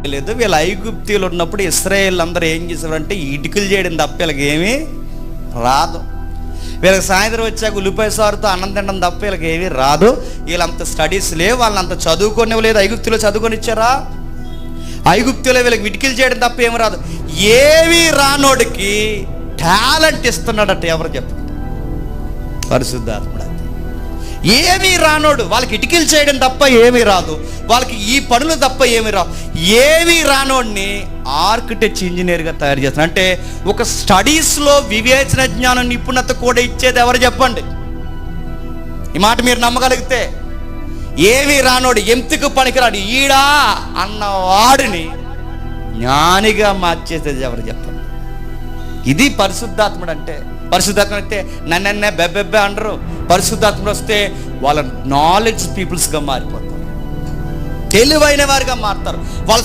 లేదు. వీళ్ళ ఐగుప్తీయులు ఉన్నప్పుడు ఇశ్రాయేల్ అందరూ ఏం చేశారంటే ఇటుకలు చేయడం తప్ప వీళ్ళకి ఏమీ రాదు. వీళ్ళకి సాయంత్రం వచ్చాక ఉల్లిపాయ సారుతో అన్నం తినడం తప్ప వీళ్ళకి ఏమీ రాదు. వీళ్ళంత స్టడీస్ లేవు, వాళ్ళంత చదువుకునే లేదు. ఐగుప్తులో చదువుకొని ఇచ్చారా? ఐగుప్తులో వీళ్ళకి ఇటుకలు చేయడం తప్ప ఏమి రాదు. ఏమీ రానోడికి టాలెంట్ ఇస్తున్నాడట. ఎవరు చెప్పండి? పరిశుద్ధాత్ముడు. ఏమీ రానోడు, వాళ్ళకి ఇటుకలు చేయడం తప్ప ఏమీ రాదు, వాళ్ళకి ఈ పనులు తప్ప ఏమీ రాదు. ఏమీ రానోడిని ఆర్కిటెక్ట్ ఇంజనీర్గా తయారు చేస్తాను. అంటే ఒక స్టడీస్లో వివేచన జ్ఞానం నిపుణత కూడా ఇచ్చేది ఎవరు చెప్పండి? ఈ మాట మీరు నమ్మగలిగితే, ఏమీ రానోడు ఎంతకు పనికిరాడు ఈడా అన్నవాడిని జ్ఞానిగా మార్చేసేది ఎవరు చెప్పండి? ఇది పరిశుద్ధాత్ముడు అంటే. పరిశుద్ధాత్ముడు అయితే నన్నే బెబ్బెబ్బే అంటారు. పరిశుద్ధాత్ముడు వస్తే వాళ్ళ నాలెడ్జ్ పీపుల్స్గా మారిపోతారు, తెలివైన వారిగా మారుతారు, వాళ్ళ